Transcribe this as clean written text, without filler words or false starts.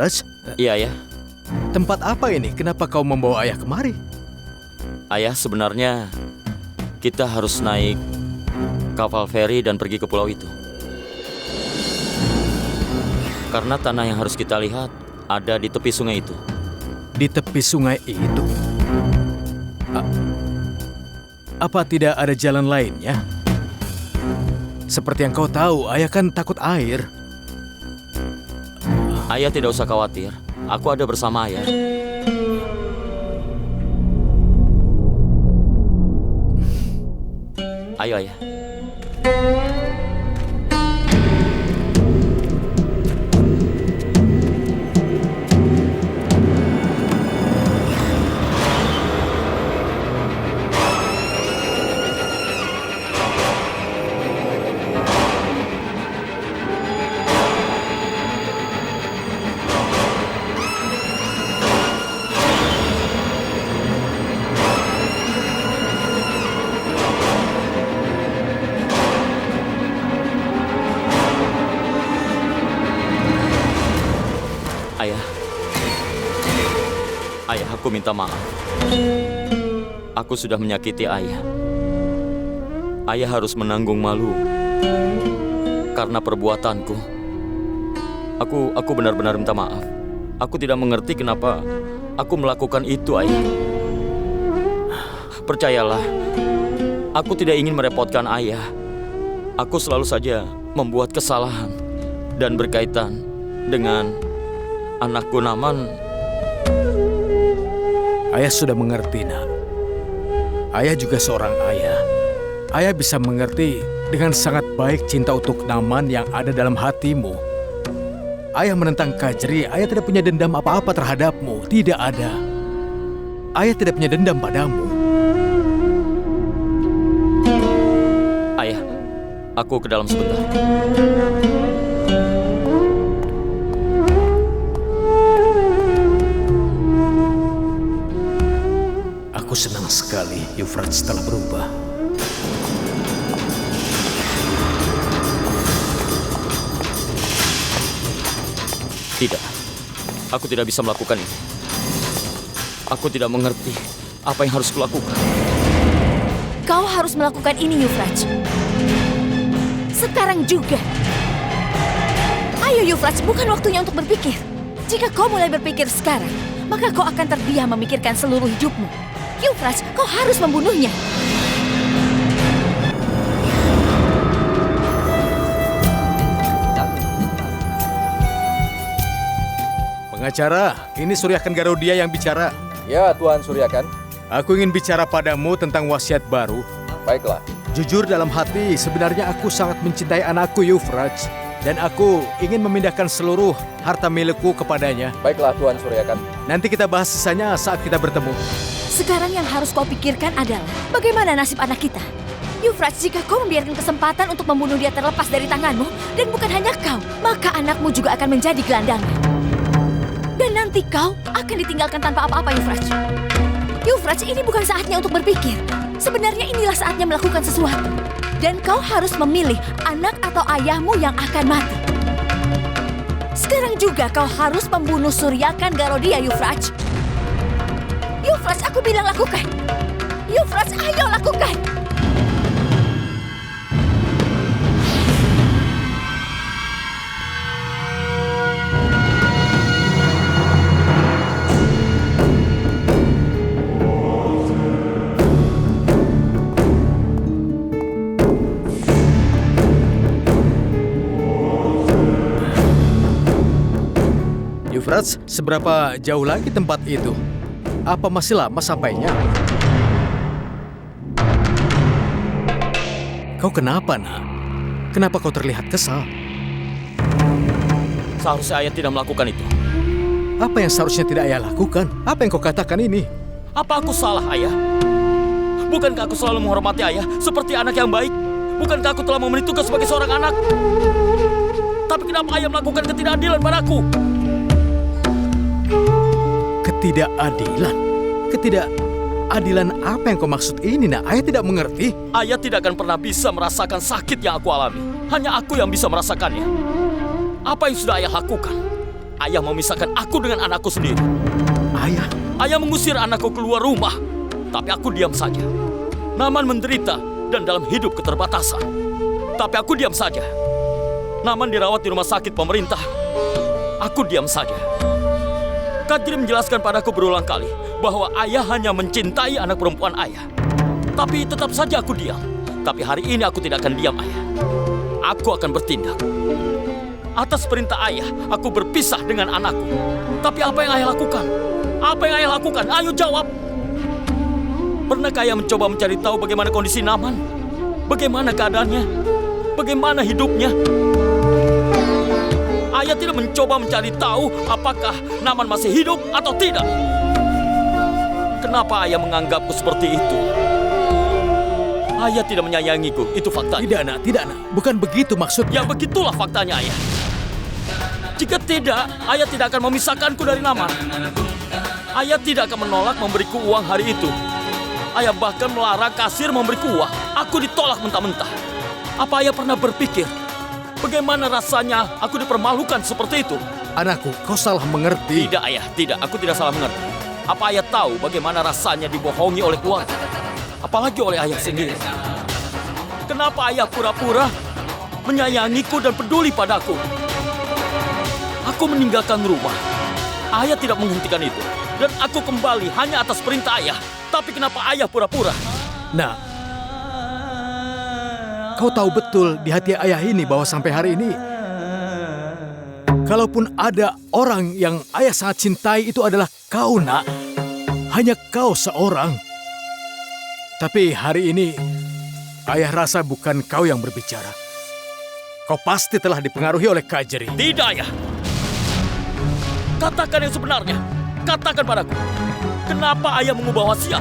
Yuvraj? Iya, Ayah. Tempat apa ini? Kenapa kau membawa ayah kemari? Ayah, sebenarnya kita harus naik kapal feri dan pergi ke pulau itu. Karena tanah yang harus kita lihat ada di tepi sungai itu. Di tepi sungai itu? Apa tidak ada jalan lainnya? Seperti yang kau tahu, ayah kan takut air. Ayah tidak usah khawatir. Aku ada bersama ayah. Ayo, ayah. Ayah, aku minta maaf. Aku sudah menyakiti ayah. Ayah harus menanggung malu karena perbuatanku. Aku benar-benar minta maaf. Aku tidak mengerti kenapa aku melakukan itu, ayah. Percayalah, aku tidak ingin merepotkan ayah. Aku selalu saja membuat kesalahan dan berkaitan dengan anakku Naman. Ayah sudah mengerti, nak. Ayah juga seorang ayah. Ayah bisa mengerti dengan sangat baik cinta untuk Naman yang ada dalam hatimu. Ayah menentang Kajri, ayah tidak punya dendam apa-apa terhadapmu. Tidak ada. Ayah tidak punya dendam padamu. Ayah, aku ke dalam sebentar. Aku senang sekali Yuvraj telah berubah. Tidak, aku tidak bisa melakukan ini. Aku tidak mengerti apa yang harus kulakukan. Kau harus melakukan ini, Yuvraj. Sekarang juga. Ayo, Yuvraj, bukan waktunya untuk berpikir. Jika kau mulai berpikir sekarang, maka kau akan terdiam memikirkan seluruh hidupmu. Yuvraj, kau harus membunuhnya. Pengacara, ini Suryakan Garudia yang bicara. Ya, Tuan Suryakan. Aku ingin bicara padamu tentang wasiat baru. Baiklah. Jujur dalam hati, sebenarnya aku sangat mencintai anakku Yuvraj. Dan aku ingin memindahkan seluruh harta milikku kepadanya. Baiklah, Tuan Suryakan. Nanti kita bahas sisanya saat kita bertemu. Sekarang yang harus kau pikirkan adalah bagaimana nasib anak kita. Yuvraj, jika kau membiarkan kesempatan untuk membunuh dia terlepas dari tanganmu, dan bukan hanya kau, maka anakmu juga akan menjadi gelandangan. Dan nanti kau akan ditinggalkan tanpa apa-apa, Yuvraj. Yuvraj, ini bukan saatnya untuk berpikir. Sebenarnya inilah saatnya melakukan sesuatu. Dan kau harus memilih anak atau ayahmu yang akan mati. Sekarang juga kau harus membunuh Suryakan Garudia, Yuvraj. Yuvraj, aku bilang lakukan. Yuvraj, ayo lakukan. Yuvraj, seberapa jauh lagi tempat itu? Apa masih lama sampainya? Kau kenapa, nak? Kenapa kau terlihat kesal? Seharusnya ayah tidak melakukan itu. Apa yang seharusnya tidak ayah lakukan? Apa yang kau katakan ini? Apa aku salah, ayah? Bukankah aku selalu menghormati ayah seperti anak yang baik? Bukankah aku telah memenuhi tugas sebagai seorang anak? Tapi kenapa ayah melakukan ketidakadilan padaku? Ketidakadilan? Ketidakadilan apa yang kau maksud ini, nak? Ayah tidak mengerti. Ayah tidak akan pernah bisa merasakan sakit yang aku alami. Hanya aku yang bisa merasakannya. Apa yang sudah ayah lakukan? ayah memisahkan aku dengan anakku sendiri. Ayah, Ayah mengusir anakku keluar rumah, tapi aku diam saja. Naman menderita dan dalam hidup keterbatasan, tapi aku diam saja. Naman dirawat di rumah sakit pemerintah, aku diam saja. Kadri menjelaskan padaku berulang kali bahwa ayah hanya mencintai anak perempuan ayah. Tapi tetap saja aku diam. Tapi hari ini aku tidak akan diam, ayah. Aku akan bertindak. Atas perintah ayah, aku berpisah dengan anakku. Tapi apa yang ayah lakukan? Apa yang ayah lakukan? Ayo jawab. Pernahkah ayah mencoba mencari tahu bagaimana kondisi Naman? Bagaimana keadaannya? Bagaimana hidupnya? Ayah tidak mencoba mencari tahu apakah Naman masih hidup atau tidak. Kenapa ayah menganggapku seperti itu? Ayah tidak menyayangiku, itu faktanya. tidak nak, tidak nak. Bukan begitu maksudnya. Ya begitulah faktanya, ayah. Jika tidak, ayah tidak akan memisahkanku dari Naman. Ayah tidak akan menolak memberiku uang hari itu. Ayah bahkan melarang kasir memberiku uang. Aku ditolak mentah-mentah. Apa ayah pernah berpikir bagaimana rasanya aku dipermalukan seperti itu? Anakku, kau salah mengerti. Tidak, ayah, tidak. Aku tidak salah mengerti. Apa ayah tahu bagaimana rasanya dibohongi oleh keluarga? Apalagi oleh ayah sendiri. Kenapa ayah pura-pura menyayangiku dan peduli padaku? Aku meninggalkan rumah. Ayah tidak menghentikan itu. Dan aku kembali hanya atas perintah ayah. Tapi kenapa ayah pura-pura? Nah, kau tahu betul di hati ayah ini bahwa sampai hari ini, kalaupun ada orang yang ayah sangat cintai, itu adalah kau, nak. Hanya kau seorang. Tapi hari ini, ayah rasa bukan kau yang berbicara. Kau pasti telah dipengaruhi oleh Kajri. Tidak, ayah. Katakan yang sebenarnya. Katakan padaku. Kenapa ayah mengubah wasiat?